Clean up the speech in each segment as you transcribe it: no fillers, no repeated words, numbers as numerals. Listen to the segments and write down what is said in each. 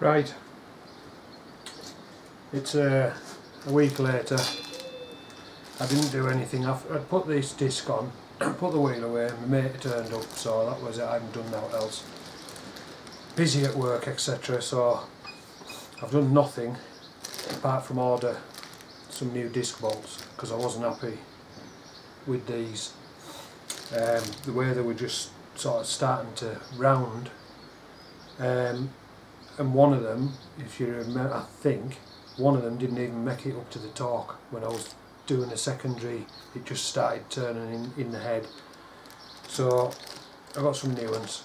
Right, it's a week later. I didn't do anything. I'd put this disc on, put the wheel away, and my mate turned up, so that was it. I hadn't done nothing else. Busy at work, etc. So I've done nothing apart from order some new disc bolts because I wasn't happy with these. The way they were just sort of starting to round. And one of them, if you remember, I think one of them didn't even make it up to the torque. When I was doing a secondary, it just started turning in the head. So I got some new ones.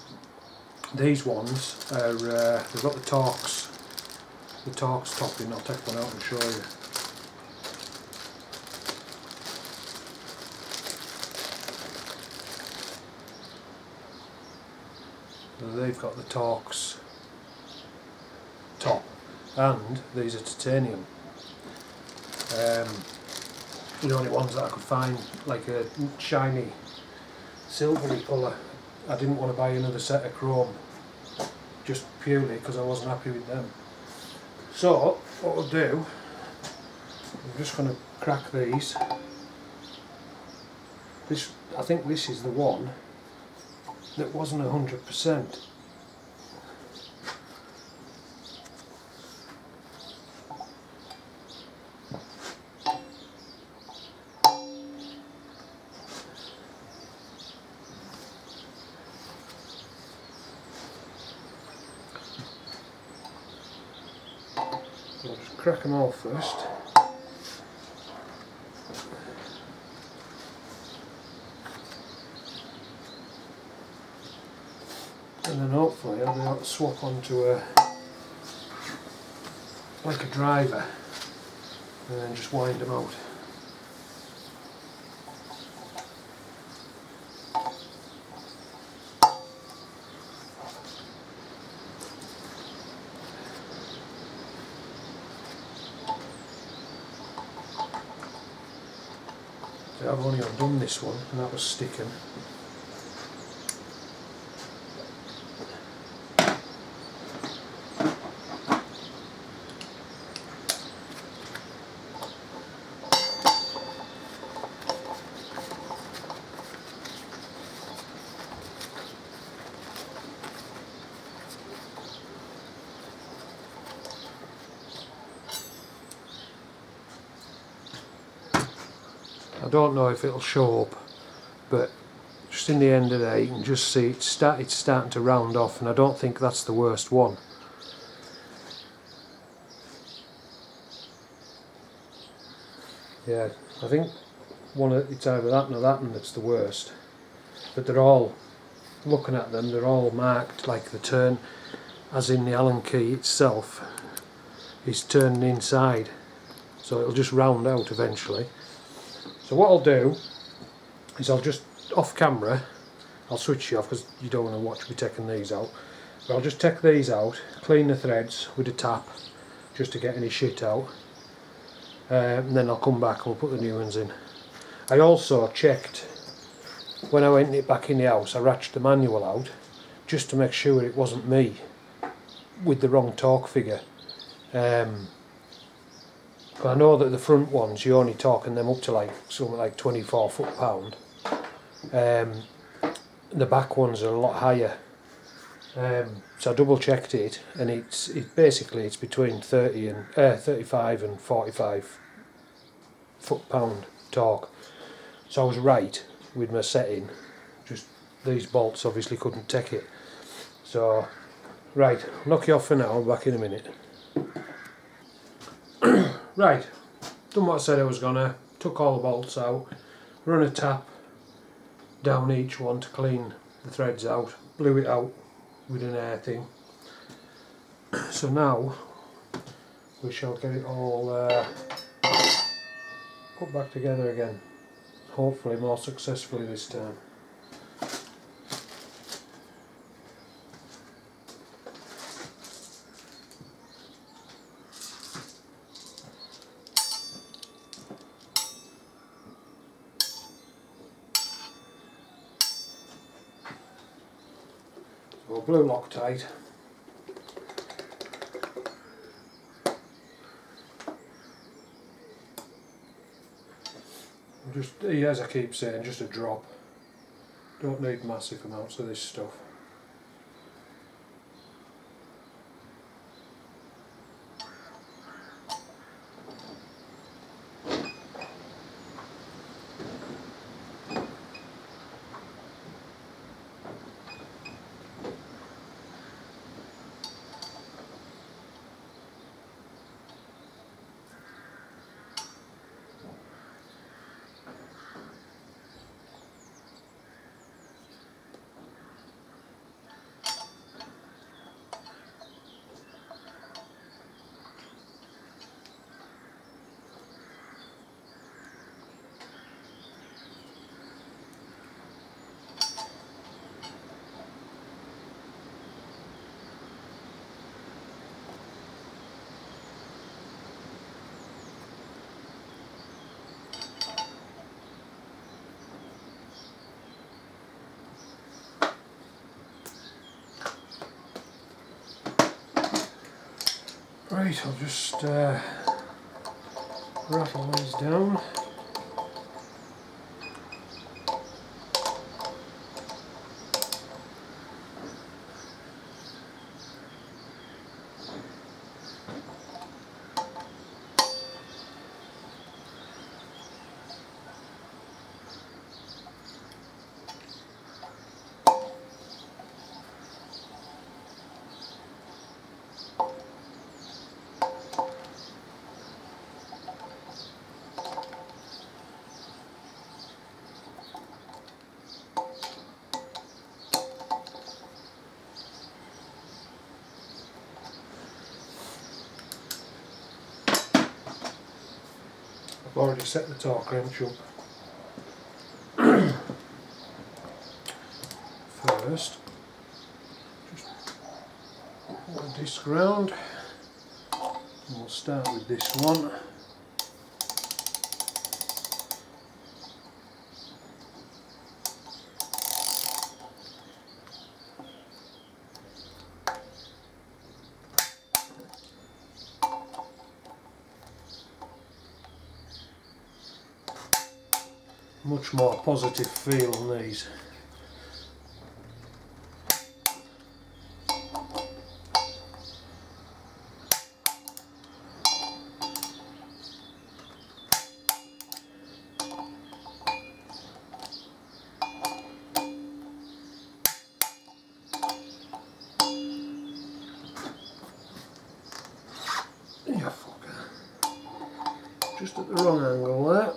These ones are they've got the Torx topping. I'll take one out and show you. So they've got the Torx top, and these are titanium. The only ones that I could find, like a shiny silvery colour. I didn't want to buy another set of chrome, just purely because I wasn't happy with them. So what I'll do, I'm just going to crack these. I think this is the one that wasn't 100%. So I'll just crack them all first. And then hopefully I'll be able to swap onto like a driver and then just wind them out. So I've only undone this one and that was sticking. I don't know if it'll show up, but just in the end of the day you can just see it's starting to round off, and I don't think that's the worst one. Yeah, I think it's either that or that one that's the worst. But they're all, looking at them, they're all marked like the turn, as in the Allen key itself is turning inside, so it'll just round out eventually. So what I'll do is I'll just, off camera, I'll switch you off because you don't want to watch me taking these out, but I'll just take these out, clean the threads with a tap just to get any shit out, and then I'll come back and we'll put the new ones in. I also checked, when I went back in the house, I ratcheted the manual out just to make sure it wasn't me with the wrong torque figure. I know that the front ones, you're only talking them up to like something like 24 foot-pound. The back ones are a lot higher. So I double checked it, and it's between 35 and 45 foot-pound torque. So I was right with my setting. Just these bolts obviously couldn't take it. So right, I'll knock you off for now. I'll be back in a minute. Right, done what I said I was gonna, took all the bolts out, run a tap down each one to clean the threads out, blew it out with an air thing. So now we shall get it all put back together again, hopefully more successfully this time. Well, blue Loctite, just, as I keep saying, just a drop. Don't need massive amounts of this stuff. Right, I'll just rattle these down. I've already set the torque wrench up. First, just put the disc round, and we'll start with this one. Much more positive feel on these. Yeah, fucker. Just at the wrong angle there.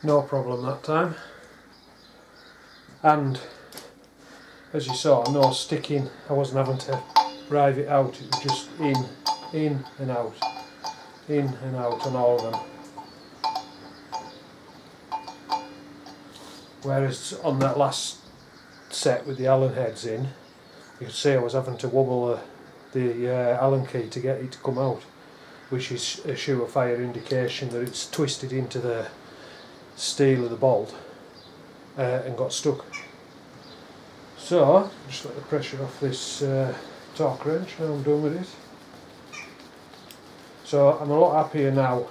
No problem that time. And as you saw, no sticking. I wasn't having to drive it out, it was just in and out, in and out on all of them. Whereas on that last set with the Allen heads in, you could see I was having to wobble the Allen key to get it to come out, which is a surefire indication that it's twisted into the steel of the bolt and got stuck. So, just let the pressure off this torque wrench. Now I'm done with it. So I'm a lot happier now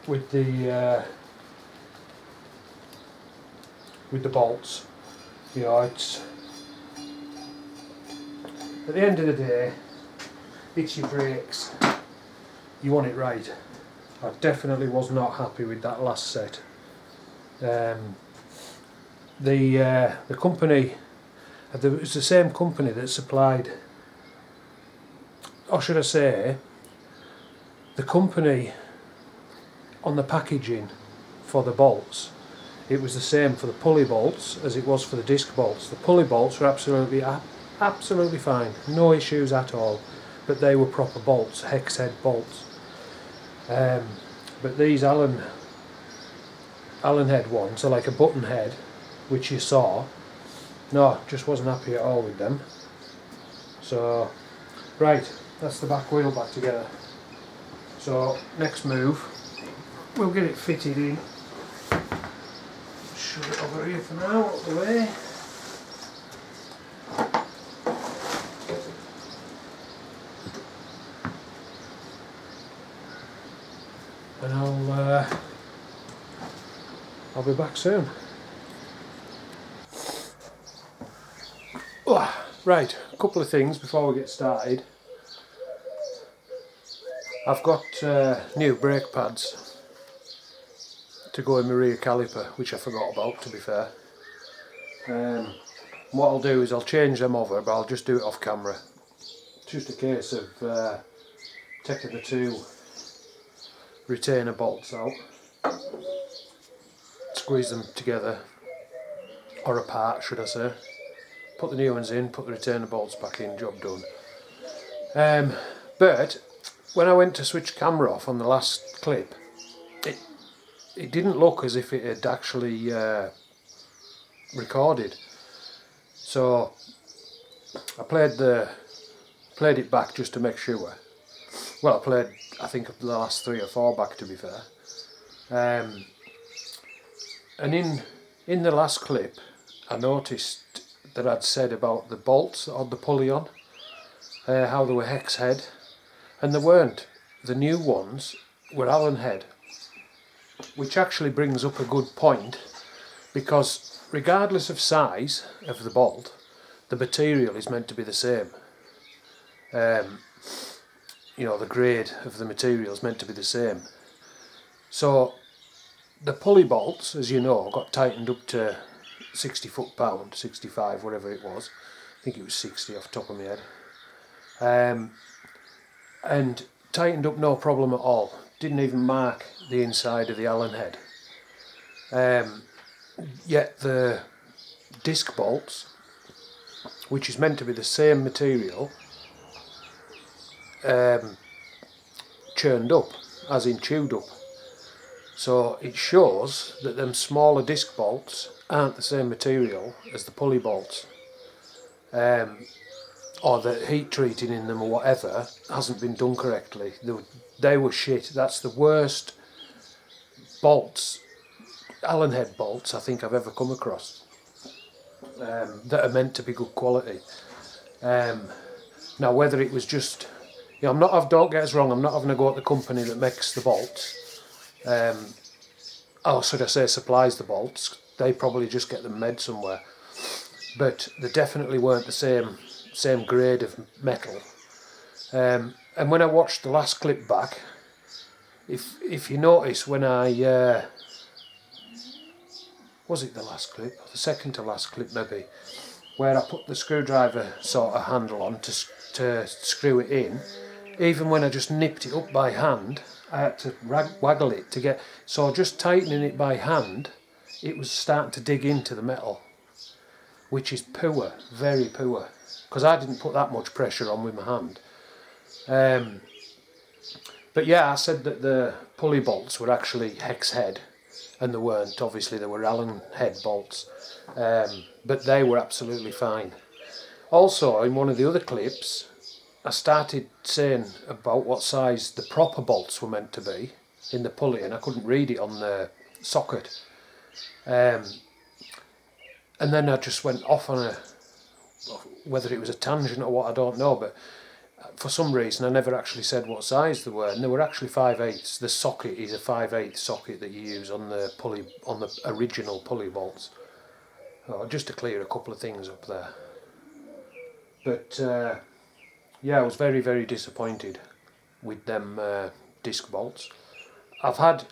with the bolts. You know, it's at the end of the day, it's your brakes. You want it right. I definitely was not happy with that last set. The company, it was the same company that supplied, or should I say, the company on the packaging for the bolts, it was the same for the pulley bolts as it was for the disc bolts. The pulley bolts were absolutely fine, no issues at all, but they were proper bolts, hex head bolts. But these Allen head ones are like a button head, which you saw. No, just wasn't happy at all with them. So, right, that's the back wheel back together. So next move, we'll get it fitted in. Shove it over here for now, out the way. And I'll be back soon. Oh, right, a couple of things before we get started. I've got new brake pads to go in my rear caliper, which I forgot about, to be fair. What I'll do is I'll change them over, but I'll just do it off camera. It's just a case of taking the two retainer bolts out, squeeze them together, or apart should I say, put the new ones in, put the retainer bolts back in, job done. But when I went to switch camera off on the last clip, it didn't look as if it had actually recorded. So I played it back just to make sure. Well, I played, I think, the last 3 or 4 back, to be fair. And in the last clip, I noticed that I'd said about the bolts that had the pulley on, how they were hex head, and they weren't. The new ones were Allen head, which actually brings up a good point, because regardless of size of the bolt, the material is meant to be the same. You know, the grade of the material is meant to be the same. So the pulley bolts, as you know, got tightened up to 60 foot-pound, 65, whatever it was. I think it was 60 off the top of my head. And tightened up no problem at all. Didn't even mark the inside of the Allen head. Yet the disc bolts, which is meant to be the same material, churned up, as in chewed up. So it shows that them smaller disc bolts aren't the same material as the pulley bolts, or the heat treating in them or whatever hasn't been done correctly. They were shit. That's the worst bolts, Allen head bolts, I think I've ever come across, that are meant to be good quality. Now whether it was just, you know, don't get us wrong, I'm not having a go at the company that makes the bolts, or should I say supplies the bolts. They probably just get them made somewhere, but they definitely weren't the same grade of metal. And when I watched the last clip back, if you notice, when I was it the last clip, or the second to last clip maybe, where I put the screwdriver sort of handle on to screw it in, even when I just nipped it up by hand, I had to waggle it to get, so just tightening it by hand, it was starting to dig into the metal, which is poor, very poor, because I didn't put that much pressure on with my hand. But yeah, I said that the pulley bolts were actually hex head, and they weren't. Obviously they were Allen head bolts, but they were absolutely fine. Also, in one of the other clips, I started saying about what size the proper bolts were meant to be in the pulley, and I couldn't read it on the socket. And then I just went off on whether it was a tangent or what, I don't know, but for some reason I never actually said what size they were, and they were actually 5/8. The socket is a 5/8 socket that you use on the pulley, on the original pulley bolts. Just to clear a couple of things up there. But yeah, I was very, very disappointed with them disc bolts. I've had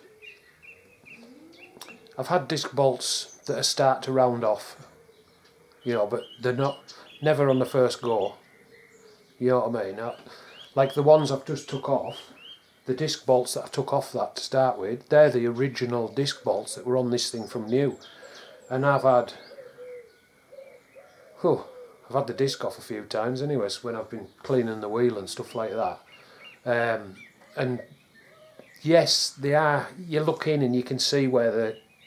disc bolts that are start to round off, you know, but they're never on the first go. You know what I mean? Like the ones I've just took off, the disc bolts that I took off that to start with, they're the original disc bolts that were on this thing from new. And I've had the disc off a few times anyways, when I've been cleaning the wheel and stuff like that. And yes, they are, you look in and you can see where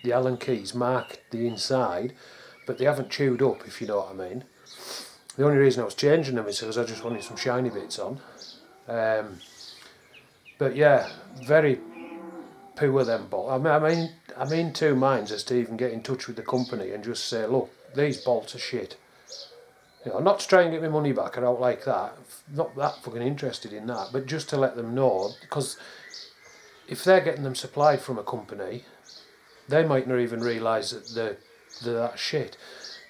the Allen keys mark the inside, but they haven't chewed up, if you know what I mean. The only reason I was changing them is because I just wanted some shiny bits on. But yeah, very poor them bolts. I'm in two minds as to even get in touch with the company and just say, look, these bolts are shit. You know, not to try and get my money back or out like that. Not that fucking interested in that, but just to let them know, because if they're getting them supplied from a company, they might not even realise that they're that shit.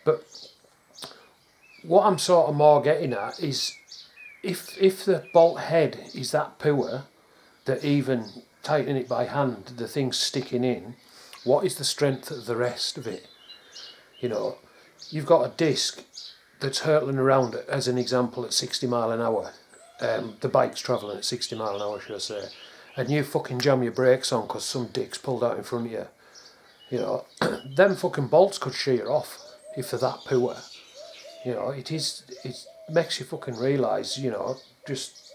But what I'm sort of more getting at is if the bolt head is that poor that even tightening it by hand, the thing's sticking in, what is the strength of the rest of it? You know, you've got a disc that's hurtling around, as an example, at 60 mile an hour. The bike's travelling at 60 mile an hour, should I say. And you fucking jam your brakes on because some dick's pulled out in front of you. You know, them fucking bolts could shear off if they're that poor. You know, it makes you fucking realise, you know, just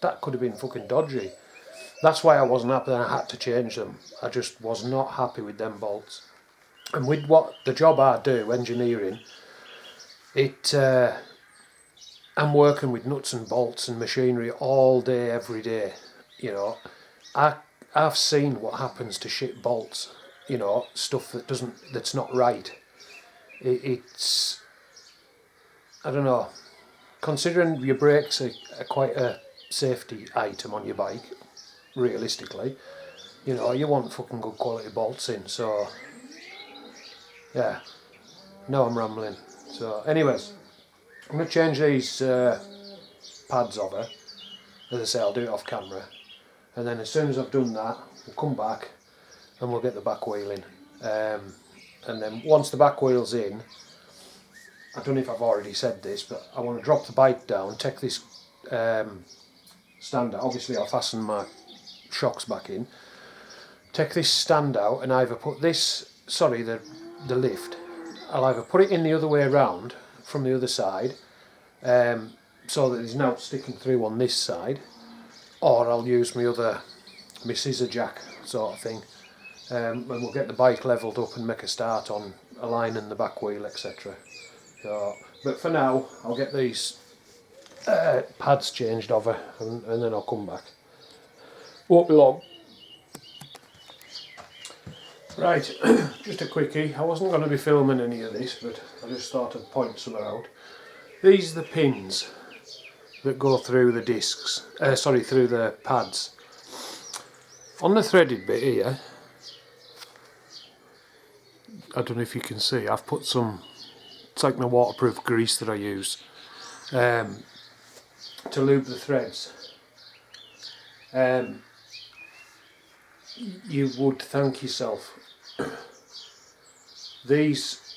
that could have been fucking dodgy. That's why I wasn't happy and I had to change them. I just was not happy with them bolts. And with what the job I do, engineering, I'm working with nuts and bolts and machinery all day, every day. You know, I've seen what happens to shit bolts. You know, stuff that's not right. It's, I don't know. Considering your brakes are quite a safety item on your bike, realistically, you know, you want fucking good quality bolts in. So, yeah. No, I'm rambling. So, anyways, I'm going to change these pads over. As I say, I'll do it off camera. And then as soon as I've done that, we'll come back and we'll get the back wheel in. And then once the back wheel's in, I don't know if I've already said this, but I want to drop the bike down, take this stand out. Obviously I'll fasten my shocks back in. Take this stand out and either put this, the lift, I'll either put it in the other way around from the other side, so that it's now sticking through on this side, or I'll use my scissor jack sort of thing, and we'll get the bike levelled up and make a start on aligning the back wheel, etc. So, but for now, I'll get these pads changed over and then I'll come back. Won't be long. Right, just a quickie. I wasn't going to be filming any of this, but I just thought I'd point some out. These are the pins that go through the discs, through the pads. On the threaded bit here, I don't know if you can see, I've put some, it's like my waterproof grease that I use to lube the threads. You would thank yourself. These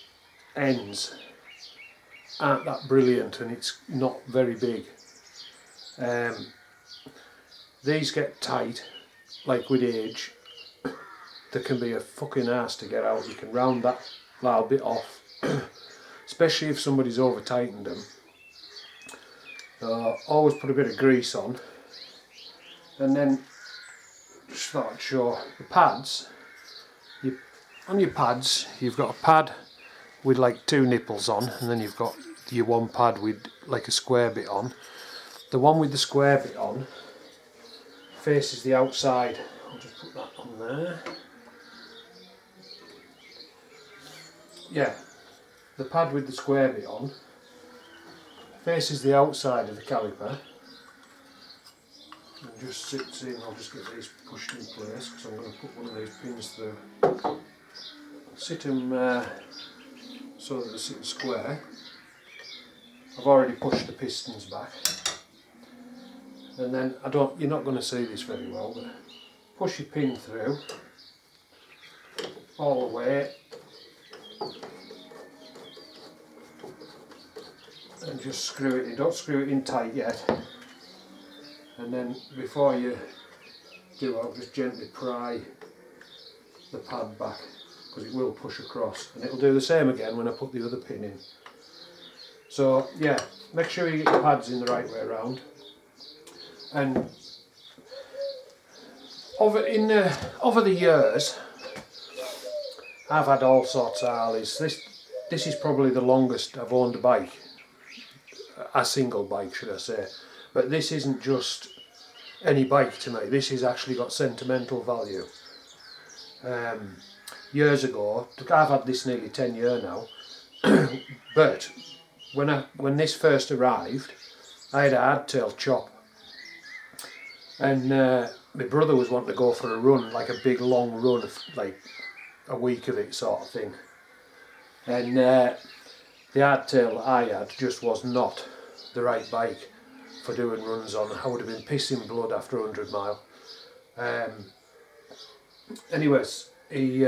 ends aren't that brilliant and it's not very big. These get tight, like with age. There can be a fucking arse to get out. You can round that little bit off, especially if somebody's over tightened them. Always put a bit of grease on, and then just thought I'd show the pads. On your pads, you've got a pad with like two nipples on, and then you've got your one pad with like a square bit on. The one with the square bit on faces the outside. I'll just put that on there. Yeah, the pad with the square bit on faces the outside of the caliper and just sits in. I'll just get these pushed in place because I'm going to put one of these pins through. Sit them so that they're sitting square. I've already pushed the pistons back, and then you're not going to see this very well, but push your pin through all the way and just screw it in. Don't screw it in tight yet, and then before you do, I'll just gently pry the pad back because it will push across, and it'll do the same again when I put the other pin in. So yeah, make sure you get your pads in the right way around. And over the years, I've had all sorts of Harleys. This is probably the longest I've owned a bike, a single bike should I say. But this isn't just any bike to me. This has actually got sentimental value. Years ago, I've had this nearly 10 years now, but when this first arrived, I had a hardtail chop, and my brother was wanting to go for a run, like a big long run, like a week of it sort of thing, and the hardtail that I had just was not the right bike for doing runs on. I would have been pissing blood after 100 mile. Anyways, he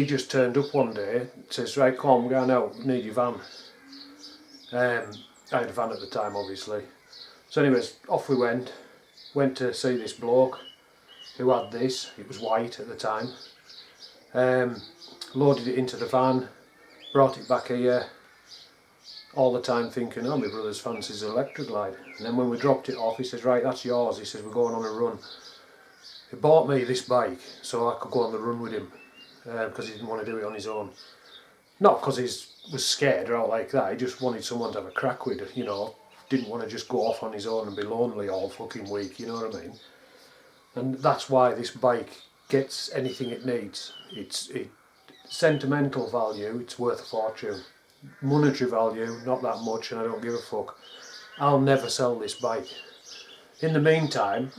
just turned up one day, says, right, come on, we're going out, we need your van. I had a van at the time, obviously. So anyways, off we went to see this bloke who had this. It was white at the time. Loaded it into the van, brought it back here, all the time thinking, oh, my brother's fancies Electraglide. And then when we dropped it off, he says, right, that's yours. He says, we're going on a run. He bought me this bike so I could go on the run with him, because he didn't want to do it on his own. Not because he was scared or out like that, he just wanted someone to have a crack with, you know. Didn't want to just go off on his own and be lonely all fucking week, you know what I mean? And that's why this bike gets anything it needs. It's sentimental value, it's worth a fortune. Monetary value, not that much, and I don't give a fuck. I'll never sell this bike. In the meantime,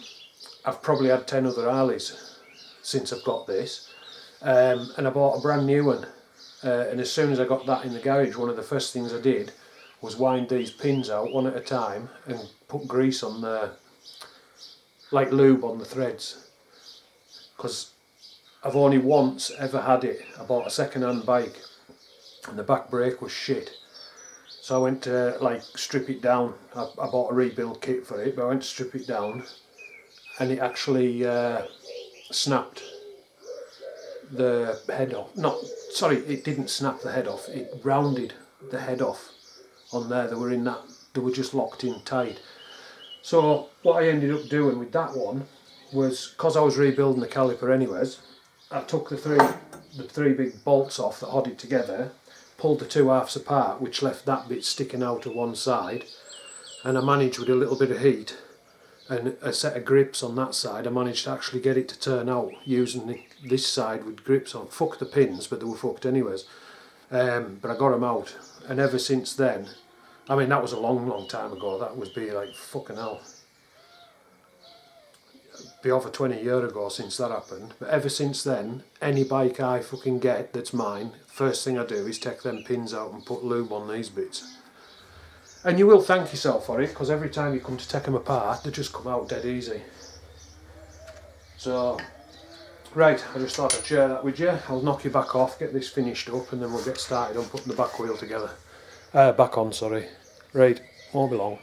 I've probably had 10 other Harleys since I've got this, and I bought a brand new one. And as soon as I got that in the garage, one of the first things I did was wind these pins out one at a time and put grease on the, like lube on the threads, because I've only once ever had it. I bought a second-hand bike and the back brake was shit, so I went to like strip it down. I bought a rebuild kit for it, but I went to strip it down and it actually snapped the head off. No, sorry, it didn't snap the head off, it rounded the head off on there. They were just locked in tight. So what I ended up doing with that one was, because I was rebuilding the caliper anyways, I took the three big bolts off that held it together, pulled the two halves apart, which left that bit sticking out to one side, and I managed with a little bit of heat and a set of grips on that side, I managed to actually get it to turn out using this side with grips on. Fuck the pins, but they were fucked anyways. But I got them out, and ever since then, I mean, that was a long time ago. That was be like fucking hell, be over 20 years ago since that happened. But ever since then, any bike I fucking get that's mine, first thing I do is take them pins out and put lube on these bits. And you will thank yourself for it, because every time you come to take them apart, they just come out dead easy. So, right, I just thought I'd share that with you. I'll knock you back off, get this finished up, and then we'll get started on putting the back wheel together. Back on, sorry. Right, won't be long.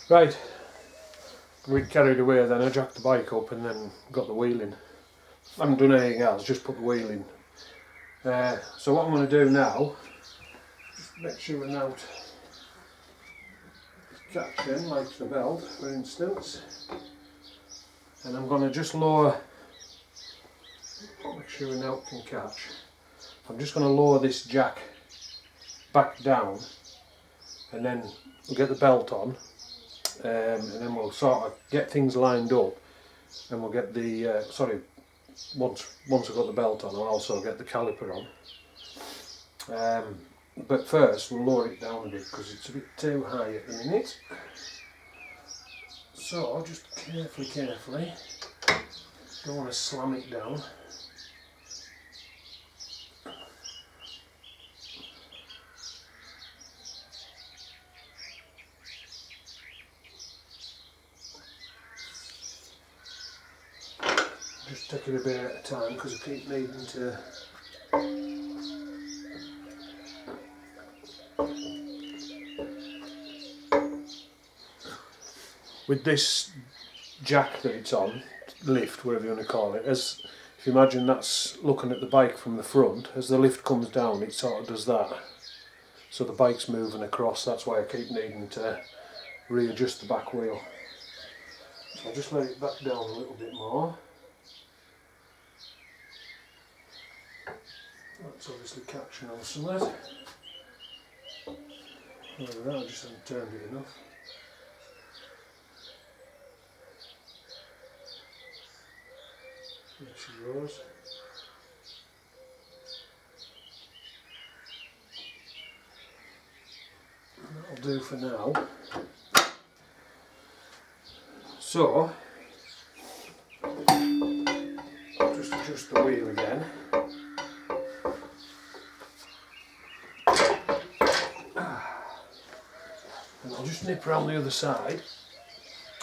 Right, we carried away then. I jacked the bike up and then got the wheel in. I haven't done anything else, just put the wheel in. So what I'm going to do now, make sure we're not catching like the belt, for instance. And I'm going to just lower, make sure we now can catch. I'm just going to lower this jack back down, and then we'll get the belt on, and then we'll sort of get things lined up, and we'll get the, once we've got the belt on, I'll also get the caliper on. But first we'll lower it down a bit because it's a bit too high at the minute. So just carefully, don't want to slam it down. Just take it a bit at a time because I keep needing to with this jack that it's on, lift, whatever you want to call it, as if you imagine that's looking at the bike from the front, as the lift comes down it sort of does that. So the bike's moving across, that's why I keep needing to readjust the back wheel. So I'll just let it back down a little bit more. That's obviously catching on some of it. Well, that I just haven't turned it enough. There she goes. That'll do for now. So, just adjust the wheel again. And I'll just nip around the other side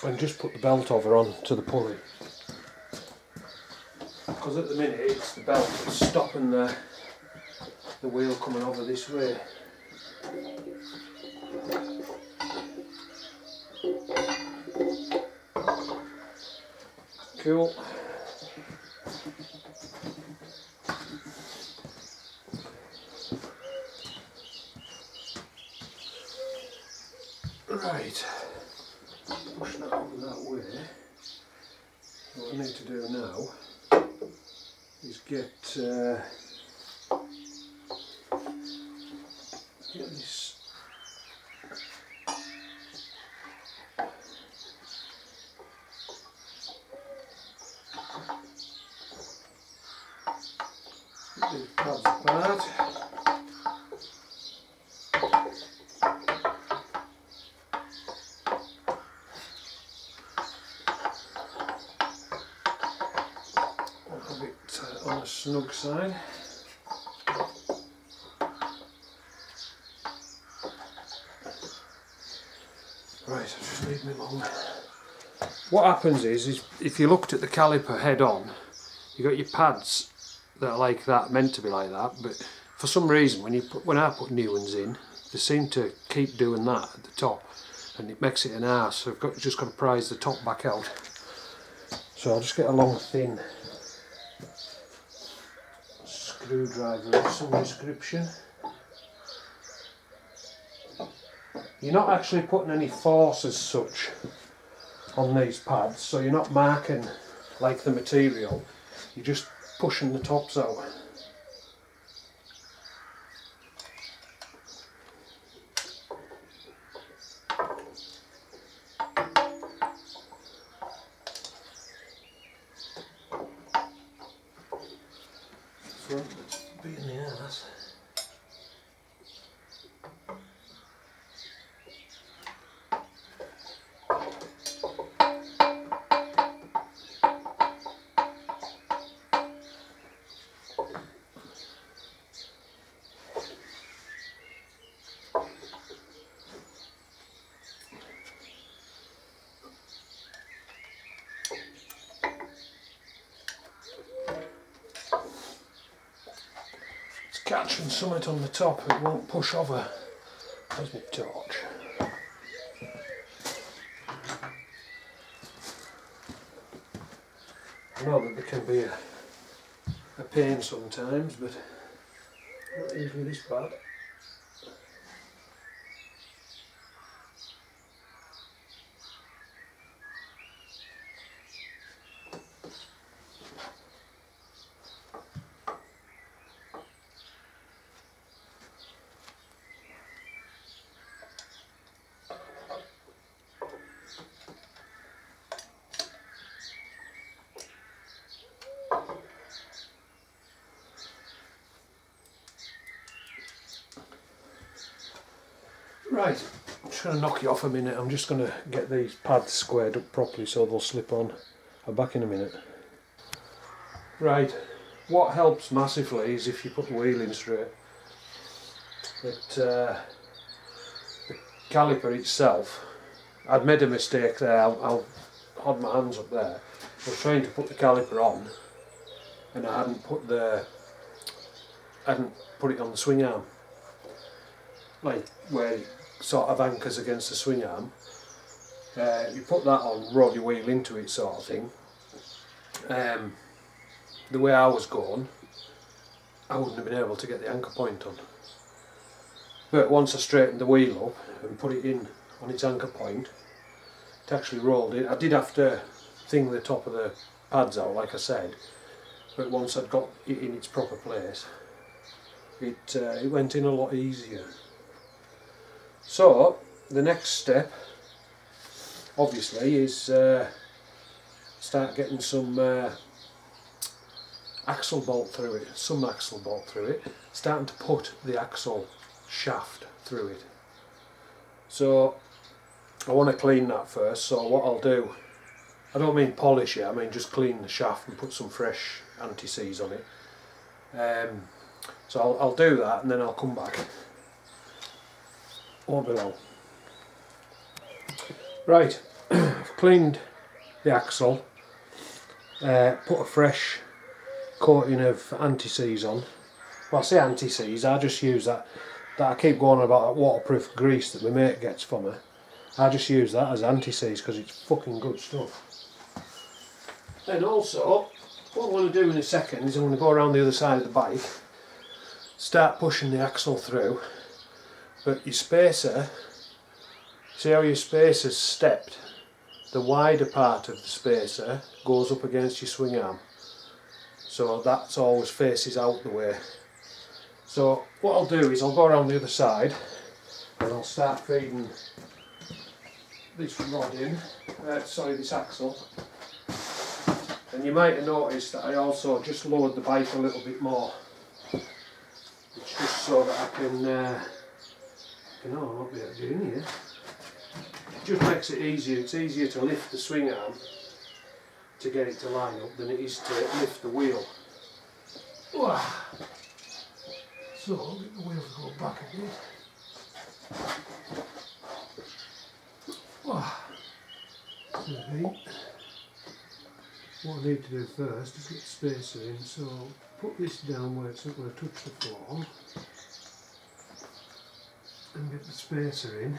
and just put the belt over onto the pulley. Because at the minute it's the belt that's stopping the wheel coming over this way. Cool. Right, push that over that way. What I need to do now is get this these pads apart. A bit on the snug side. Right, I just need my long. What happens is if you looked at the caliper head on, you got your pads that are like that, meant to be like that, but for some reason when I put new ones in, they seem to keep doing that at the top, and it makes it an arse. So I've just got to prise the top back out. So I'll just get a long thin screwdriver of some description. You're not actually putting any force as such on these pads, so you're not marking like the material, you're just pushing the tops out. Front being the ass. Catching something on the top, it won't push over. There's my torch. I know that they can be a pain sometimes, but not usually this bad. Right, I'm just going to knock you off a minute. I'm just going to get these pads squared up properly so they'll slip on. I'm back in a minute. Right, what helps massively is if you put the wheel in straight. The caliper itself, I'd made a mistake there. I'll hold my hands up there. I was trying to put the caliper on and I hadn't put it on the swing arm, like where it sort of anchors against the swing arm. You put that on, roll your wheel into it sort of thing. The way I was going, I wouldn't have been able to get the anchor point on. But once I straightened the wheel up and put it in on its anchor point, it actually rolled in. I did have to thing the top of the pads out, like I said, but once I'd got it in its proper place, it went in a lot easier. So the next step obviously is start getting some axle bolt through it, starting to put the axle shaft through it. So I want to clean that first, so what I'll do, I don't mean polish it, I mean just clean the shaft and put some fresh anti-seize on it. So I'll do that and then I'll come back. Won't be long. Right, I've cleaned the axle, put a fresh coating of anti-seize on. Well, I say anti-seize, I just use that I keep going on about that waterproof grease that my mate gets for me. I just use that as anti-seize because it's fucking good stuff. And also, what I'm going to do in a second is I'm going to go around the other side of the bike, start pushing the axle through, but your spacer, see how your spacer's stepped? The wider part of the spacer goes up against your swing arm, so that's always faces out the way. So what I'll do is I'll go around the other side and I'll start feeding this rod in, this axle. And you might have noticed that I also just lowered the bike a little bit more. It's just so that I can, I won't be able to do in here. It just makes it easier. It's easier to lift the swing arm to get it to line up than it is to lift the wheel. So I'll get the wheels go back a bit. What I need to do first is get the spacer in, so I'll put this down where it's not going to touch the floor and get the spacer in.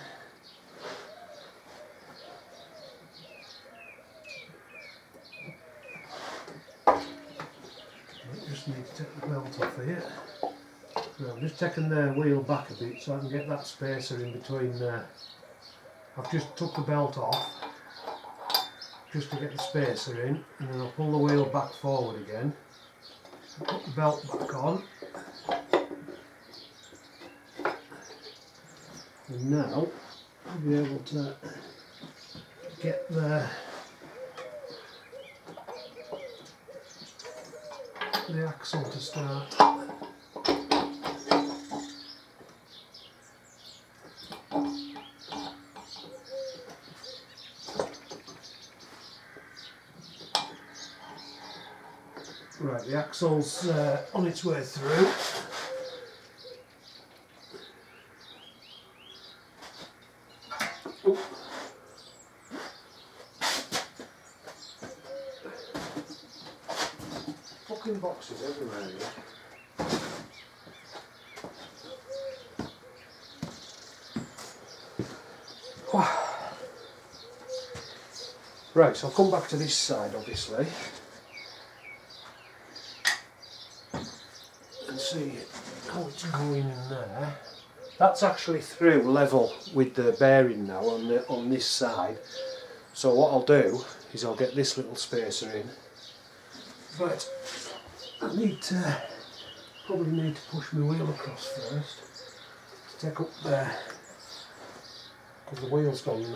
I just need to take the belt off here. So I'm just taking the wheel back a bit so I can get that spacer in between there. I've just took the belt off just to get the spacer in, and then I'll pull the wheel back forward again, put the belt back on, and now I'll be able to get the axle to start. Right, the axle's on its way through. Ooh. Fucking boxes everywhere here. Right, so I'll come back to this side obviously and see how it's going in there. That's actually through level with the bearing now on this side. So what I'll do is I'll get this little spacer in, but I probably need to push my wheel across first to take up there, because the wheel's gone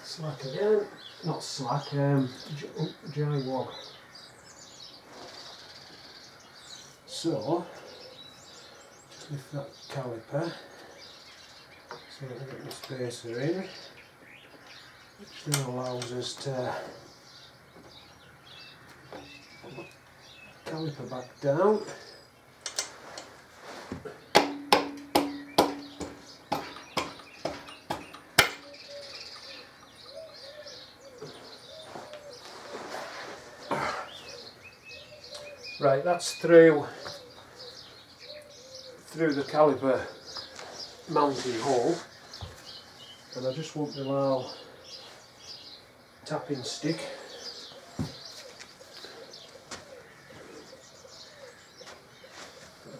slack again, not slack, jywog. So just lift that caliper so I can get the spacer in, which then allows us to put the caliper back down. Right, that's through the caliper mounting hole, and I just want the little tapping stick. I'll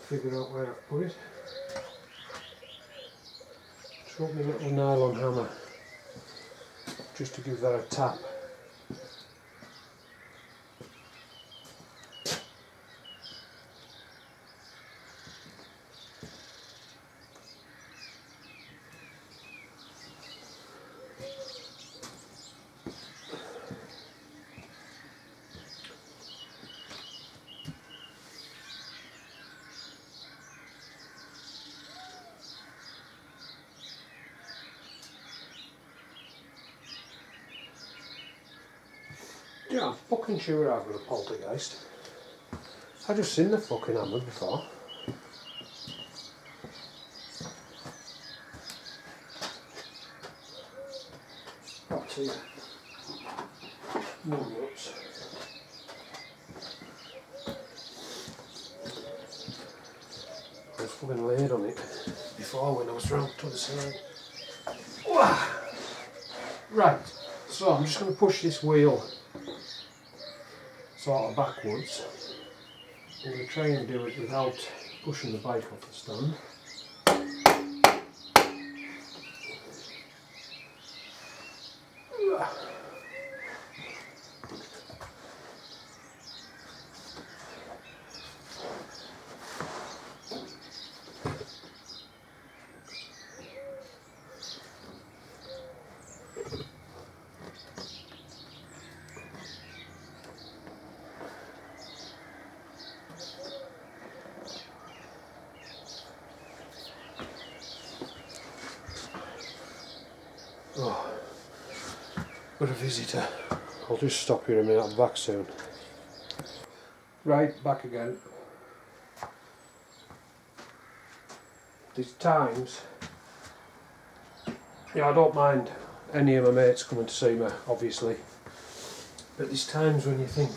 figure out where I've put it. Just want my little nylon hammer just to give that a tap. Yeah, I'm fucking sure I've got a poltergeist. I've just seen the fucking hammer before. What's here? More nuts. I was fucking laid on it before when I was round to the side. Right, so I'm just going to push this wheel sort of backwards. I'm going to try and do it without pushing the bike off the stand. Oh, got a visitor. I'll just stop here a minute, I'll be back soon. Right, back again. There's times, yeah, I don't mind any of my mates coming to see me, obviously, but there's times when you think,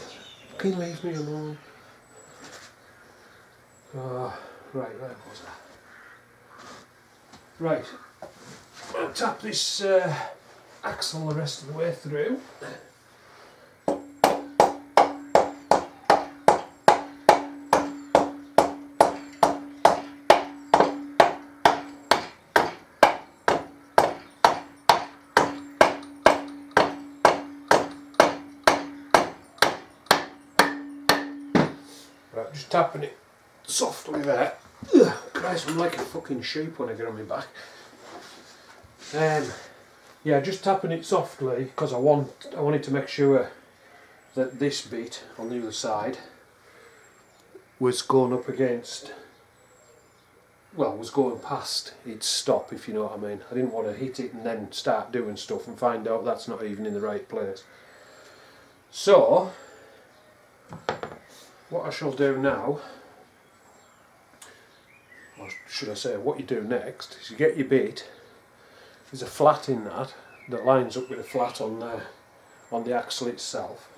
can you leave me alone? Right, where was that? Right, I'll tap this axle the rest of the way through. Right, just tapping it softly there. Ugh, Christ, I'm like a fucking sheep when I get on my back. Yeah, just tapping it softly because I wanted to make sure that this bit on the other side was going up against, well, was going past its stop, if you know what I mean. I didn't want to hit it and then start doing stuff and find out that's not even in the right place. So, what I shall do now, or should I say what you do next, is you get your bit. There's a flat in that lines up with a flat on the axle itself.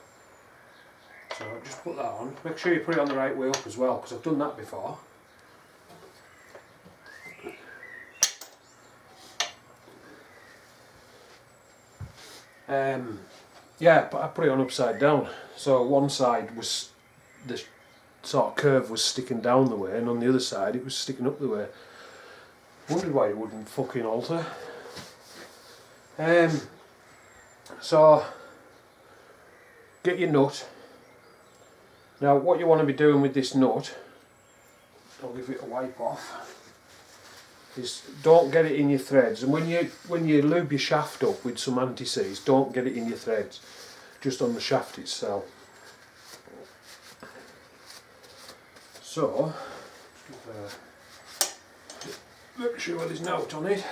So I'll just put that on. Make sure you put it on the right way up as well, because I've done that before. Yeah, but I put it on upside down. So one side was, the sort of curve was sticking down the way, and on the other side it was sticking up the way. Wondered why it wouldn't fucking alter. So get your nut. Now what you want to be doing with this nut, I'll give it a wipe off, is don't get it in your threads, and when you lube your shaft up with some anti-seize, don't get it in your threads, just on the shaft itself. So make sure there's no out on it,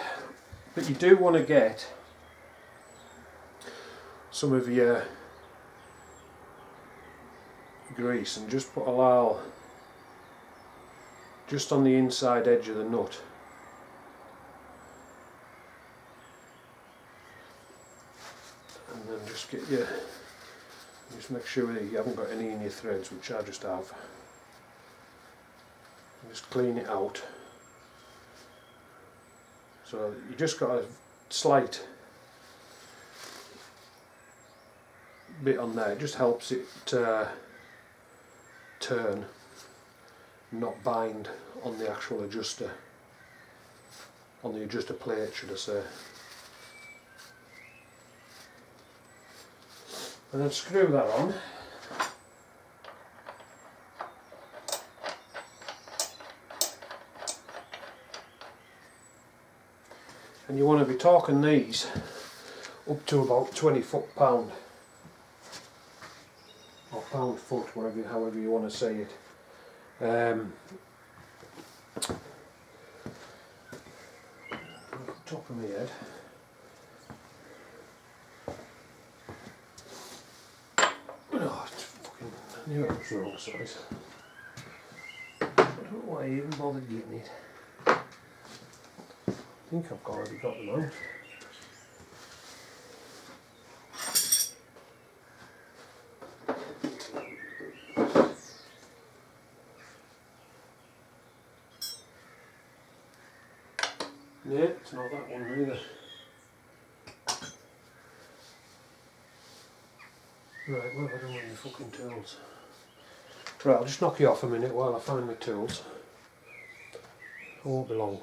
but you do want to get some of your grease and just put a little just on the inside edge of the nut. And then just make sure that you haven't got any in your threads, which I just have. And just clean it out. So you just got a slight bit on there, it just helps it turn, not bind on the actual adjuster, on the adjuster plate should I say. And then screw that on. And you want to be torquing these up to about 20 foot-pound. Or pound-foot, however you want to say it. Top of my head. I knew it was the wrong size. I don't know why I even bothered getting it. I think I've already got them out. Yeah, it's not that one either. Right, what have I done with my fucking tools? Right, I'll just knock you off a minute while I find my tools. I won't be long.